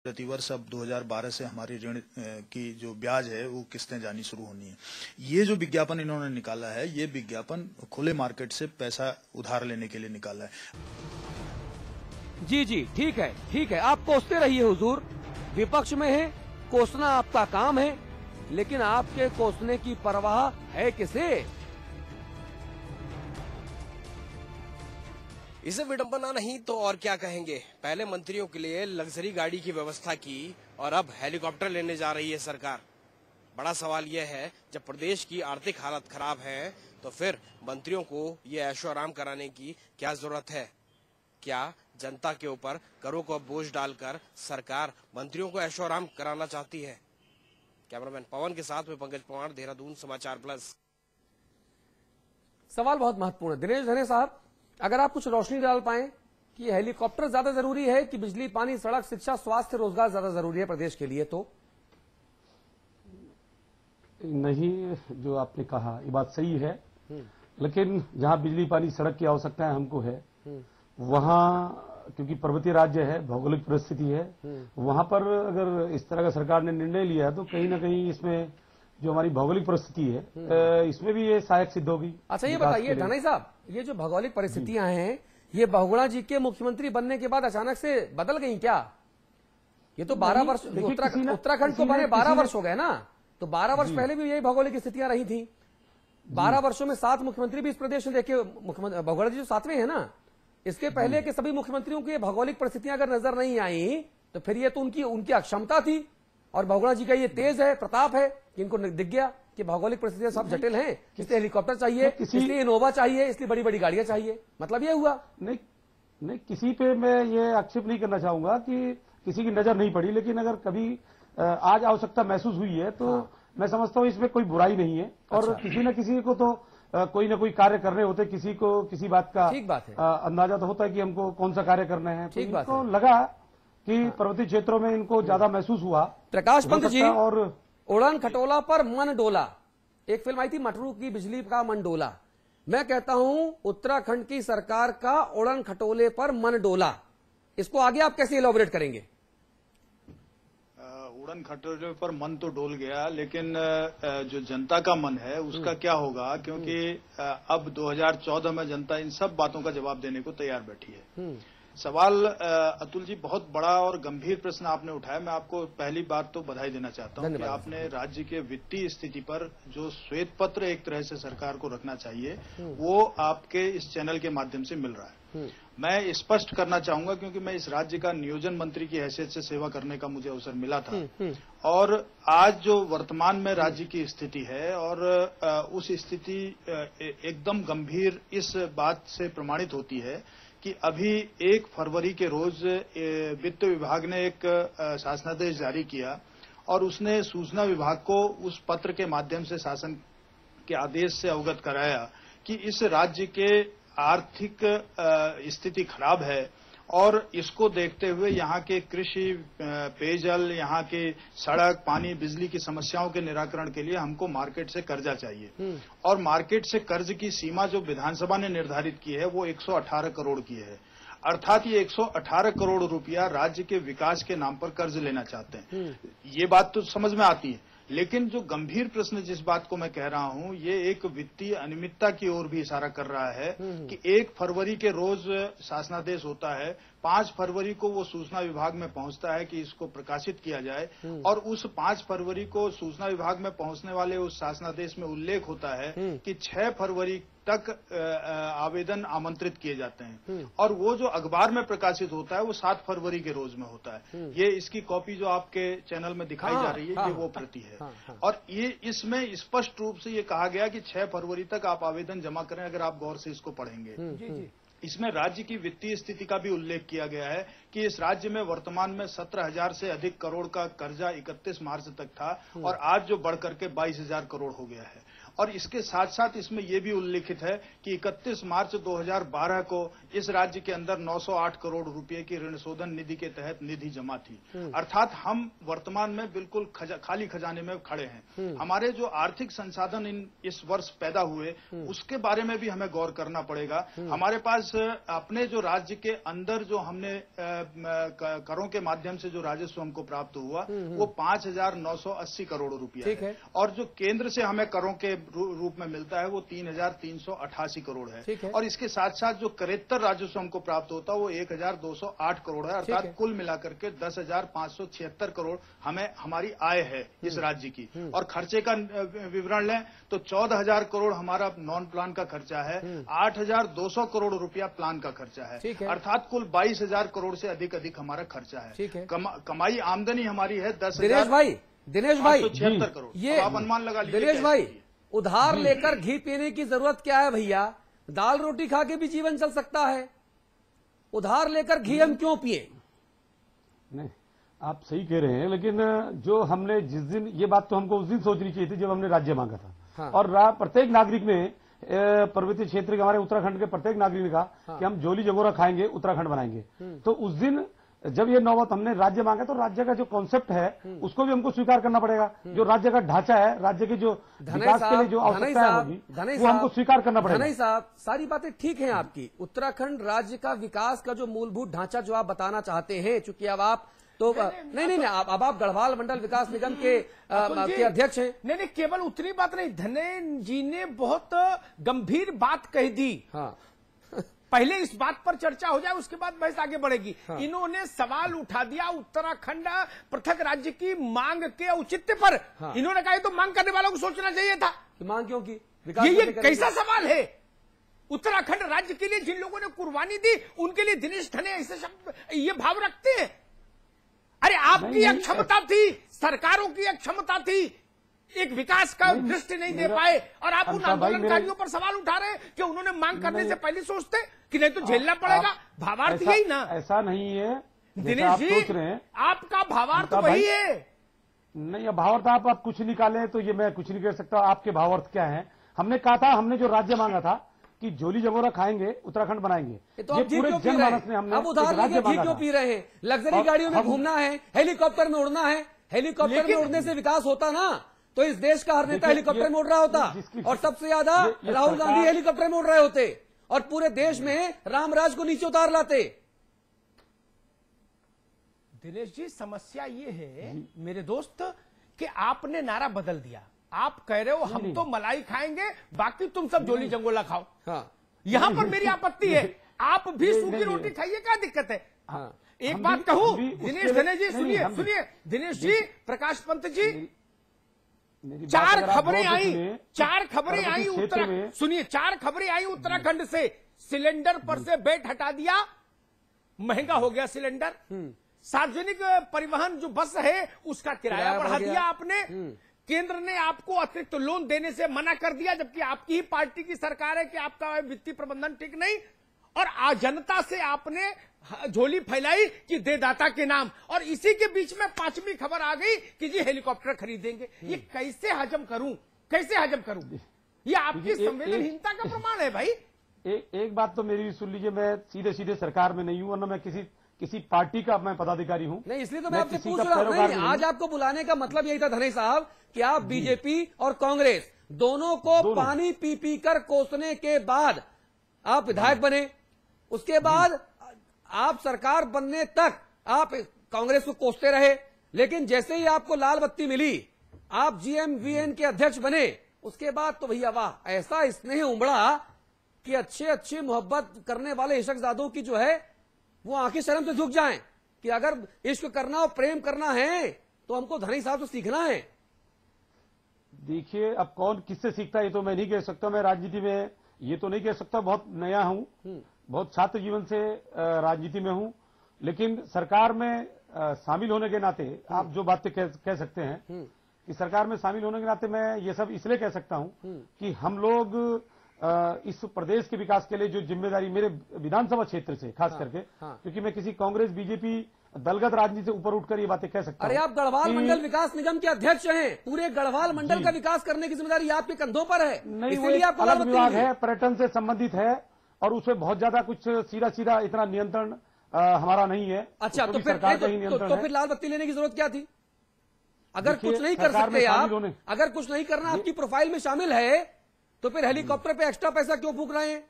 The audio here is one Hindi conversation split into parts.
प्रतिवर्ष अब 2012 से हमारी ऋण की जो ब्याज है वो किस्तें जानी शुरू होनी है। ये जो विज्ञापन इन्होंने निकाला है, ये विज्ञापन खुले मार्केट से पैसा उधार लेने के लिए निकाला है। जी जी ठीक है, आप कोसते रहिए हुजूर, विपक्ष में है, कोसना आपका काम है, लेकिन आपके कोसने की परवाह है किसे? इसे विडंबना नहीं तो और क्या कहेंगे। पहले मंत्रियों के लिए लग्जरी गाड़ी की व्यवस्था की और अब हेलीकॉप्टर लेने जा रही है सरकार। बड़ा सवाल यह है, जब प्रदेश की आर्थिक हालत खराब है तो फिर मंत्रियों को ये ऐशो आराम कराने की क्या जरूरत है? क्या जनता के ऊपर करों को बोझ डालकर सरकार मंत्रियों को ऐशो आराम कराना चाहती है? कैमरामैन पवन के साथ में पंकज पवार, देहरादून, समाचार प्लस। सवाल बहुत महत्वपूर्ण है दिनेश धने साहब, अगर आप कुछ रोशनी डाल पाएं कि हेलीकॉप्टर ज्यादा जरूरी है कि बिजली, पानी, सड़क, शिक्षा, स्वास्थ्य, रोजगार ज्यादा जरूरी है प्रदेश के लिए? तो नहीं, जो आपने कहा ये बात सही है, लेकिन जहां बिजली, पानी, सड़क की आवश्यकताएं हमको है, वहां क्योंकि पर्वतीय राज्य है, भौगोलिक परिस्थिति है, वहां पर अगर इस तरह का सरकार ने निर्णय लिया है तो कहीं ना कहीं इसमें जो हमारी भौगोलिक परिस्थिति है इसमें भी ये सहायक सिद्ध होगी। अच्छा ये बताइए धनाई साहब, ये जो भौगोलिक परिस्थितियां हैं, ये बहुगुणा जी के मुख्यमंत्री बनने के बाद अचानक से बदल गई क्या? ये तो 12 वर्ष, उत्तराखंड को बने 12 वर्ष हो गए ना, तो 12 वर्ष पहले भी यही भौगोलिक स्थितियां रही थी। 12 वर्षों में 7 मुख्यमंत्री भी इस प्रदेश में देखे, मुख्यमंत्री बहुगुणा जी जो 7वें है ना, इसके पहले के सभी मुख्यमंत्रियों की भौगोलिक परिस्थितियां अगर नजर नहीं आई तो फिर ये तो उनकी अक्षमता थी, और बहुगुणा जी का ये तेज है, प्रताप है कि इनको दिख गया कि भौगोलिक परिस्थितियां सब जटिल हैं, इसलिए हेलीकॉप्टर चाहिए, इसलिए इनोवा चाहिए, इसलिए बड़ी बड़ी गाड़ियां चाहिए। मतलब ये हुआ? नहीं, किसी पे मैं ये आक्षेप नहीं करना चाहूंगा कि किसी की नजर नहीं पड़ी, लेकिन अगर कभी आज आवश्यकता महसूस हुई है तो मैं समझता हूँ इसमें कोई बुराई नहीं है। और किसी न किसी को तो कोई ना कोई कार्य करने होते, किसी को किसी बात का अंदाजा तो होता है कि हमको कौन सा कार्य करना है। तो इनको लगा कि पर्वतीय क्षेत्रों में इनको ज्यादा महसूस हुआ। प्रकाश पंत जी, और उड़न खटोला पर मन डोला, एक फिल्म आई थी मटरू की, बिजली का मन डोला। मैं कहता हूं उत्तराखंड की सरकार का उड़न खटोले पर मन डोला, इसको आगे आप कैसे इलॉबरेट करेंगे? उड़न खटोले पर मन तो डोल गया, लेकिन जो जनता का मन है उसका क्या होगा? क्योंकि अब 2014 में जनता इन सब बातों का जवाब देने को तैयार बैठी है। सवाल अतुल जी बहुत बड़ा और गंभीर प्रश्न आपने उठाया। मैं आपको पहली बात तो बधाई देना चाहता हूं कि आपने राज्य के वित्तीय स्थिति पर जो श्वेत पत्र एक तरह से सरकार को रखना चाहिए वो आपके इस चैनल के माध्यम से मिल रहा है। मैं स्पष्ट करना चाहूंगा क्योंकि मैं इस राज्य का नियोजन मंत्री की हैसियत से सेवा करने का मुझे अवसर मिला था, और आज जो वर्तमान में राज्य की स्थिति है और उस स्थिति एकदम गंभीर इस बात से प्रमाणित होती है कि अभी 1 फरवरी के रोज वित्त विभाग ने एक शासनादेश जारी किया और उसने सूचना विभाग को उस पत्र के माध्यम से शासन के आदेश से अवगत कराया कि इस राज्य के आर्थिक स्थिति खराब है और इसको देखते हुए यहाँ के कृषि, पेयजल, यहाँ के सड़क, पानी, बिजली की समस्याओं के निराकरण के लिए हमको मार्केट से कर्जा चाहिए। और मार्केट से कर्ज की सीमा जो विधानसभा ने निर्धारित की है वो 118 करोड़ की है। अर्थात ये 118 करोड़ रुपया राज्य के विकास के नाम पर कर्ज लेना चाहते हैं। ये बात तो समझ में आती है, लेकिन जो गंभीर प्रश्न जिस बात को मैं कह रहा हूं ये एक वित्तीय अनियमितता की ओर भी इशारा कर रहा है कि 1 फरवरी के रोज शासनादेश होता है, 5 फरवरी को वो सूचना विभाग में पहुंचता है कि इसको प्रकाशित किया जाए, और उस 5 फरवरी को सूचना विभाग में पहुंचने वाले उस शासनादेश में उल्लेख होता है कि 6 फरवरी तक आवेदन आमंत्रित किए जाते हैं, और वो जो अखबार में प्रकाशित होता है वो 7 फरवरी के रोज में होता है। ये इसकी कॉपी जो आपके चैनल में दिखाई जा रही है ये वो प्रति है। और ये इसमें स्पष्ट रूप से ये कहा गया कि 6 फरवरी तक आप आवेदन जमा करें। अगर आप गौर से इसको पढ़ेंगे इसमें राज्य की वित्तीय स्थिति का भी उल्लेख किया गया है कि इस राज्य में वर्तमान में 17,000 से अधिक करोड़ का कर्जा 31 मार्च तक था और आज जो बढ़ करके 22,000 करोड़ हो गया है। और इसके साथ साथ इसमें यह भी उल्लिखित है कि 31 मार्च 2012 को इस राज्य के अंदर 908 करोड़ रुपए की ऋण शोधन निधि के तहत निधि जमा थी। अर्थात हम वर्तमान में बिल्कुल खाली खजाने में खड़े हैं। हमारे जो आर्थिक संसाधन इस वर्ष पैदा हुए उसके बारे में भी हमें गौर करना पड़ेगा। हमारे पास अपने जो राज्य के अंदर जो हमने करों के माध्यम से जो राजस्व हमको प्राप्त हुआ वो 5,980 करोड़ रुपया है और जो केंद्र से हमें करों के रूप में मिलता है वो 3,388 करोड़ है और इसके साथ साथ जो करेत्तर राजस्व हमको प्राप्त होता है वो 1,208 करोड़ है। अर्थात कुल मिलाकर के 10,576 करोड़ हमें हमारी आय है इस राज्य की। और खर्चे का विवरण लें तो 14,000 करोड़ हमारा नॉन प्लान का खर्चा है, 8,200 करोड़ रुपया प्लान का खर्चा है, अर्थात कुल 22,000 करोड़ से अधिक हमारा खर्चा है। कमाई आमदनी हमारी है 10,000 दिनेश भाई 76 करोड़। ये आप अनुमान लगा लीजिए। दिनेश भाई उधार लेकर घी पीने की जरूरत क्या है भैया? दाल रोटी खा के भी जीवन चल सकता है, उधार लेकर घी हम क्यों पिए? नहीं, आप सही कह रहे हैं, लेकिन जो हमने जिस दिन ये बात तो हमको उस दिन सोचनी चाहिए थी जब हमने राज्य मांगा था। हाँ। और प्रत्येक नागरिक ने पर्वतीय क्षेत्र के हमारे उत्तराखंड के प्रत्येक नागरिक ने कहा हाँ। कि हम जोली जगोरा खाएंगे, उत्तराखंड बनाएंगे। तो उस दिन जब ये नौबत हमने राज्य मांगा तो राज्य का जो कॉन्सेप्ट है उसको भी हमको स्वीकार करना पड़ेगा। जो राज्य का ढांचा है, राज्य के जो विकास के लिए जो आवश्यकताएं होगी वो हमको स्वीकार करना पड़ेगा। धनई साहब, सारी बातें ठीक हैं आपकी। उत्तराखंड राज्य का विकास का जो मूलभूत ढांचा जो आप बताना चाहते हैं, चूंकि अब आप तो नहीं, अब आप गढ़वाल मंडल विकास निगम के अध्यक्ष हैं। नहीं, केवल उतनी बात नहीं, धनई जी ने बहुत गंभीर बात कह दी। हाँ। पहले इस बात पर चर्चा हो जाए, उसके बाद बहस आगे बढ़ेगी। हाँ। इन्होंने सवाल उठा दिया उत्तराखंड पृथक राज्य की मांग के औचित्य पर। हाँ। इन्होंने कहा तो मांग करने वालों को सोचना चाहिए था कि मांग क्यों की। ये कैसा सवाल है? उत्तराखंड राज्य के लिए जिन लोगों ने कुर्बानी दी उनके लिए दिनेश धने ऐसे शब्द, ये भाव रखते हैं? अरे आपकी एक क्षमता थी, सरकारों की एक क्षमता थी, एक विकास का दृष्टि नहीं दे पाए और आप उन आंदोलनकारियों पर सवाल उठा रहे हैं कि उन्होंने मांग करने से पहले सोचते कि नहीं तो झेलना पड़ेगा। भावार्थ यही ना? ऐसा नहीं है दिनेश जी, सोच रहे हैं आपका भावार्थ वही है। नहीं, भावार्थ आप कुछ निकाले तो ये मैं कुछ नहीं कर सकता। आपके भावार्थ क्या है? हमने कहा था, हमने जो राज्य मांगा था कि जोली जगोरा खाएंगे, उत्तराखंड बनाएंगे। तो ये पूरे जनमानस ने हमने अब उधार लेके घी क्यों पी रहे हैं? लग्जरी गाड़ियों में घूमना है, हेलीकॉप्टर में उड़ना है। हेलीकॉप्टर में उड़ने से विकास होता ना तो इस देश का हर नेता हेलीकॉप्टर में उड़ रहा होता और सबसे ज्यादा राहुल गांधी हेलीकॉप्टर में उड़ रहे होते और पूरे देश में रामराज को नीचे उतार लाते। दिनेश जी, समस्या ये है मेरे दोस्त कि आपने नारा बदल दिया। आप कह रहे हो हम तो मलाई खाएंगे, बाकी तुम सब जोली जंगोला खाओ। हाँ। यहां पर मेरी आपत्ति है, आप भी सूखी रोटी खाइए, क्या दिक्कत है? हाँ। एक बात कहूं दिनेश धने जी, सुनिए दिनेश जी, प्रकाश पंत जी, चार खबरें आई उत्तराखंड, सुनिए, 4 खबरें आई उत्तराखंड से। सिलेंडर पर से बेट हटा दिया, महंगा हो गया सिलेंडर। सार्वजनिक परिवहन जो बस है उसका किराया बढ़ा दिया आपने। केंद्र ने आपको अतिरिक्त लोन देने से मना कर दिया, जबकि आपकी ही पार्टी की सरकार है कि आपका वित्तीय प्रबंधन ठीक नहीं। और जनता से आपने झोली फैलाई कि देदाता के नाम, और इसी के बीच में 5वीं खबर आ गई कि जी हेलीकॉप्टर खरीदेंगे। ये कैसे हजम करूं? ये आपकी संवेदनहीनता का प्रमाण है भाई। एक बात तो मेरी भी सुन लीजिए, मैं सीधे सीधे सरकार में नहीं हूं, वरना मैं किसी पार्टी का मैं पदाधिकारी हूं। नहीं, इसलिए तो मैं आपसे पूछ रहा हूं। आज आपको बुलाने का मतलब यही था धनई साहब कि आप बीजेपी और कांग्रेस दोनों को पानी पी पी कर कोसने के बाद आप विधायक बने। उसके बाद आप सरकार बनने तक आप कांग्रेस को कोसते रहे, लेकिन जैसे ही आपको लाल बत्ती मिली, आप जीएमवीएन के अध्यक्ष बने। उसके बाद तो भैया वाह, ऐसा स्नेह उमड़ा कि अच्छे मोहब्बत करने वाले इश्कजादों की जो है वो आंखें शर्म से झुक जाएं कि अगर इश्क करना और प्रेम करना है तो हमको धनई साहब से सीखना है। देखिए, अब कौन किससे सीखता है ये तो मैं नहीं कह सकता। मैं राजनीति में ये तो नहीं कह सकता, बहुत नया हूं, बहुत छात्र जीवन से राजनीति में हूं, लेकिन सरकार में शामिल होने के नाते आप जो बातें कह सकते हैं कि सरकार में शामिल होने के नाते मैं ये सब इसलिए कह सकता हूं कि हम लोग इस प्रदेश के विकास के लिए जो जिम्मेदारी मेरे विधानसभा क्षेत्र से खास करके, क्योंकि मैं किसी कांग्रेस बीजेपी दलगत राजनीति से ऊपर उठकर ये बातें कह सकता हूं। अरे आप गढ़वाल मंडल विकास निगम के अध्यक्ष हैं, पूरे गढ़वाल मंडल का विकास करने की जिम्मेदारी आपके कंधों पर है। नहीं, वो एक अलग विभाग है, पर्यटन से संबंधित है और उसमें बहुत ज्यादा कुछ सीधा इतना नियंत्रण हमारा नहीं है। अच्छा, तो फिर लाल बत्ती लेने की जरूरत क्या थी? अगर कुछ नहीं कर सकते आप, अगर कुछ नहीं करना आपकी प्रोफाइल में शामिल है, तो फिर हेलीकॉप्टर पे एक्स्ट्रा पैसा क्यों फूक रहे हैं?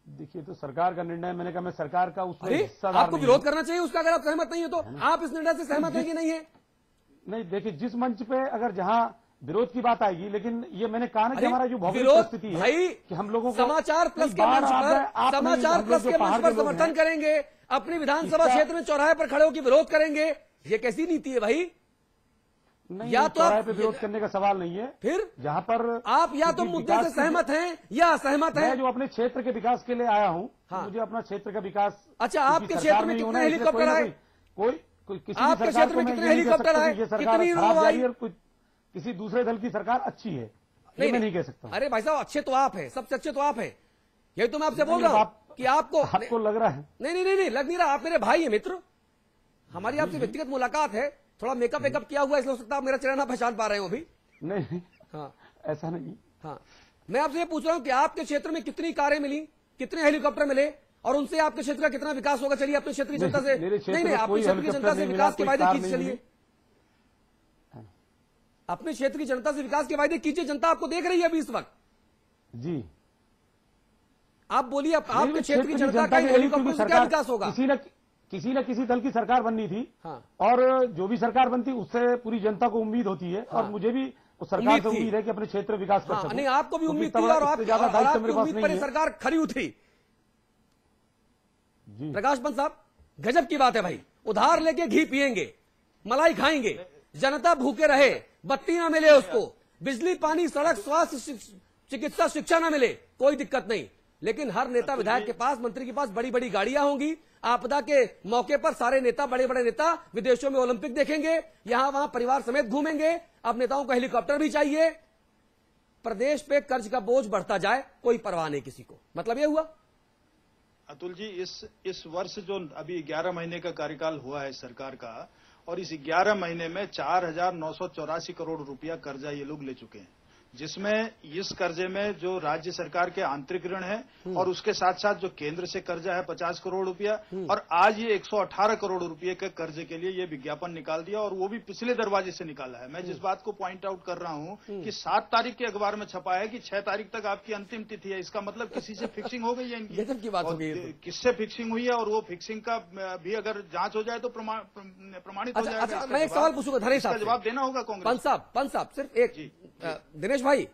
देखिए, तो सरकार का निर्णय, मैंने कहा मैं सरकार का उसमें आपको विरोध करना चाहिए उसका। अगर आप सहमत नहीं हो तो आप इस निर्णय से सहमत है कि नहीं है? नहीं, देखिए, जिस मंच पे अगर जहां विरोध की बात आएगी, लेकिन ये मैंने कहा ना कि हमारा जो भौगोलिक परिस्थिति है भाई कि हम लोगों को समाचार प्लस के मंच पर समर्थन करेंगे, अपनी विधानसभा क्षेत्र में चौराहे पर खड़े होकर विरोध करेंगे, ये कैसी नीति है भाई? नहीं, या तो चौराहे पे विरोध करने का सवाल नहीं है। फिर जहां पर आप या तो मुद्दे से सहमत हैं या असहमत हैं। मैं जो अपने क्षेत्र के विकास के लिए आया हूं, हाँ। मुझे अपना क्षेत्र का विकास। अच्छा, आपके क्षेत्र में कितने हेलीकॉप्टर आए? कोई किसी आपके क्षेत्र में कितने हेलीकॉप्टर आए? कितनी खराब, किसी दूसरे दल की सरकार अच्छी है, मैं नहीं कह सकता। अरे भाई साहब, अच्छे तो आप है, सबसे अच्छे तो आप है। यही तो मैं आपसे बोल रहा हूँ कि आपको लग रहा है। नहीं, लग नहीं रहा। आप मेरे भाई है, मित्र, हमारी आपसे व्यक्तिगत मुलाकात है। थोड़ा मेकअप वेकअप किया हुआ, इसलिए हो सकता है आप मेरा चेहरा ना पहचान पा रहे हो अभी। नहीं, हाँ, ऐसा नहीं। हाँ, मैं आपसे ये पूछ रहा हूँ कि आपके क्षेत्र में कितनी कारें मिली, कितने हेलीकॉप्टर मिले और उनसे आपके क्षेत्र का कितना विकास होगा? चलिए अपने क्षेत्र की जनता से, नहीं, अपने क्षेत्र की जनता से विकास के वायदे कीजिए। चलिए अपने क्षेत्र की जनता से विकास के वायदे कीजिए। जनता आपको देख रही है अभी इस वक्त जी। आप बोलिए, आपके क्षेत्र की जनता का हेलीकॉप्टर से क्या विकास होगा? किसी न किसी दल की सरकार बननी थी। हाँ। और जो भी सरकार बनती उससे पूरी जनता को उम्मीद होती है। हाँ। और मुझे भी उस सरकार से उम्मीद है कि अपने क्षेत्र विकास कर सकूं। नहीं, आपको भी उम्मीद थी और आपकी उम्मीद पर सरकार खरी उतरी। प्रकाश पंत साहब, गजब की बात है भाई। उधार लेके घी पिएंगे, मलाई खाएंगे, जनता भूखे रहे, बत्ती ना मिले उसको, बिजली पानी सड़क स्वास्थ्य चिकित्सा शिक्षा ना मिले, कोई दिक्कत नहीं। लेकिन हर नेता विधायक के पास, मंत्री के पास बड़ी बड़ी गाड़ियां होंगी। आपदा के मौके पर सारे नेता, बड़े बड़े नेता विदेशों में ओलंपिक देखेंगे, यहां वहां परिवार समेत घूमेंगे। अब नेताओं को हेलीकॉप्टर भी चाहिए। प्रदेश पे कर्ज का बोझ बढ़ता जाए, कोई परवाह नहीं किसी को। मतलब ये हुआ अतुल जी, इस वर्ष जो अभी 11 महीने का कार्यकाल हुआ है सरकार का, और इस 11 महीने में 4,984 करोड़ रुपया कर्जा ये लोग ले चुके हैं, जिसमें इस कर्जे में जो राज्य सरकार के आंतरिक ऋण है और उसके साथ साथ जो केंद्र से कर्जा है 50 करोड़ रुपया, और आज ये 118 करोड़ रुपये के कर्जे के लिए ये विज्ञापन निकाल दिया, और वो भी पिछले दरवाजे से निकाला है। मैं जिस बात को पॉइंट आउट कर रहा हूं कि 7 तारीख के अखबार में छपा है कि 6 तारीख तक आपकी अंतिम तिथि है। इसका मतलब किसी से फिक्सिंग हो गई है इनकी। किससे फिक्सिंग हुई है और वो फिक्सिंग का भी अगर जांच हो जाए तो प्रमाणित हो जाएगा। मैं एक सवाल पूछूंगा, धनेश साहब, जवाब देना होगा कांग्रेस। पंत साहब, सिर्फ एक, दिनेश भाई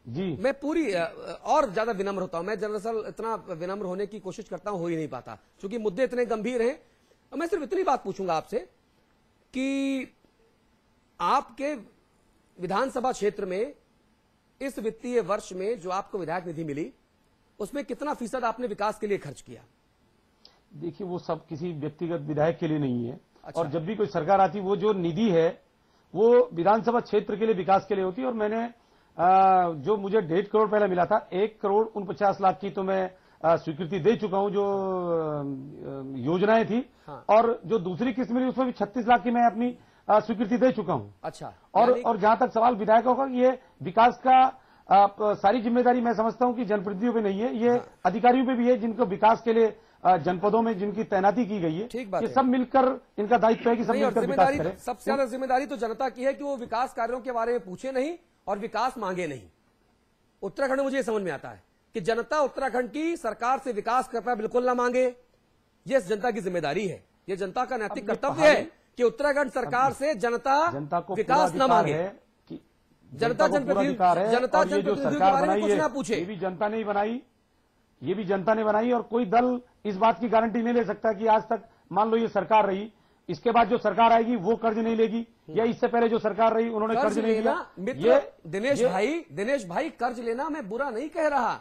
जी, मैं पूरी और ज्यादा विनम्र होता हूं। मैं दरअसल इतना विनम्र होने की कोशिश करता हूं, हो ही नहीं पाता, क्योंकि मुद्दे इतने गंभीर हैं। मैं सिर्फ इतनी बात पूछूंगा आपसे कि आपके विधानसभा क्षेत्र में इस वित्तीय वर्ष में जो आपको विधायक निधि मिली, उसमें कितना फीसद आपने विकास के लिए खर्च किया? देखिए, वो सब किसी व्यक्तिगत विधायक के लिए नहीं है। अच्छा। और जब भी कोई सरकार आती, वो जो निधि है वो विधानसभा क्षेत्र के लिए, विकास के लिए होती है। और मैंने जो मुझे 1.5 करोड़ पहले मिला था, 1 करोड़ 49 लाख की तो मैं स्वीकृति दे चुका हूं, जो योजनाएं थी। हाँ। और जो दूसरी किस्त मिली उसमें भी 36 लाख की मैं अपनी स्वीकृति दे चुका हूं। अच्छा। और जहां तक सवाल विधायकों का, ये विकास का सारी जिम्मेदारी मैं समझता हूं कि जनप्रतिनिधियों पे नहीं है, ये अधिकारियों पे भी है, जिनको विकास के लिए जनपदों में जिनकी तैनाती की गई है। ठीक बात ये है। सब मिलकर इनका दायित्व है कि सब मिलकर विकास करें। सबसे ज्यादा जिम्मेदारी तो जनता की है कि वो विकास कार्यों के बारे में पूछे नहीं और विकास मांगे नहीं। उत्तराखंड में मुझे ये समझ में आता है कि जनता उत्तराखंड की सरकार से विकास करना बिल्कुल ना मांगे, ये जनता की जिम्मेदारी है। ये जनता का नैतिक कर्तव्य है कि उत्तराखंड सरकार से जनता को विकास न मांगे। जनता जनप्रतिनिधि के बारे में कुछ ना पूछे। ये भी जनता ने बनाई, ये भी जनता ने बनाई, और कोई दल इस बात की गारंटी नहीं ले सकता कि आज तक मान लो ये सरकार रही, इसके बाद जो सरकार आएगी वो कर्ज नहीं लेगी, या इससे पहले जो सरकार रही उन्होंने कर्ज नहीं लिया। ये दिनेश भाई, कर्ज लेना मैं बुरा नहीं कह रहा।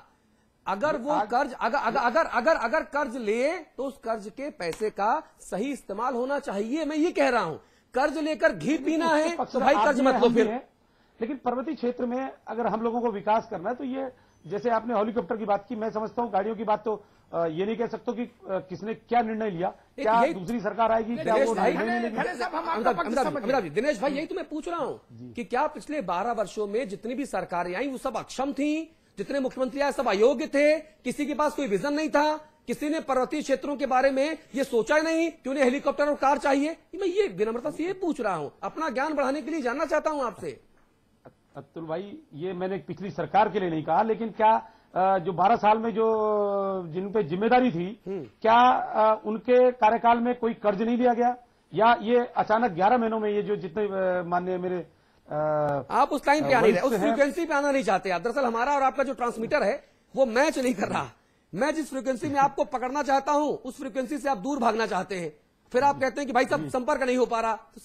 अगर वो कर्ज अगर कर्ज ले तो उस कर्ज के पैसे का सही इस्तेमाल होना चाहिए। मैं ये कह रहा हूं, कर्ज लेकर घी पीना है तो भाई कर्ज मत लो फिर। लेकिन पर्वतीय क्षेत्र में अगर हम लोगों को विकास करना है तो ये, जैसे आपने हेलीकॉप्टर की बात की, मैं समझता हूं गाड़ियों की बात तो ये नहीं कह सकता कि किसने क्या निर्णय लिया, क्या दूसरी सरकार आएगी, क्या वो दिनेश भाई, यही तो मैं पूछ रहा हूँ कि क्या पिछले 12 वर्षों में जितनी भी सरकारें आई वो सब अक्षम थी, जितने मुख्यमंत्री आए सब अयोग्य थे, किसी के पास कोई विजन नहीं था, किसी ने पर्वतीय क्षेत्रों के बारे में ये सोचा ही नहीं कि उन्हें हेलीकॉप्टर और कार चाहिए। मैं ये विनम्रता से ये पूछ रहा हूं, अपना ज्ञान बढ़ाने के लिए जानना चाहता हूं आपसे। अतुल भाई, ये मैंने पिछली सरकार के लिए नहीं कहा, लेकिन क्या जो 12 साल में जो जिन पे जिम्मेदारी थी, क्या उनके कार्यकाल में कोई कर्ज नहीं लिया गया, या ये अचानक 11 महीनों में ये जो जितने माननीय मेरे आप उस टाइम पे आ नहीं रहे, उस फ्रीक्वेंसी पे आना नहीं चाहते आप। दरअसल हमारा और आपका जो ट्रांसमीटर है वो मैच नहीं कर रहा। मैं जिस फ्रीक्वेंसी में आपको पकड़ना चाहता हूं उस फ्रीक्वेंसी से आप दूर भागना चाहते हैं, फिर आप कहते हैं कि भाई सब संपर्क नहीं हो पा रहा। तो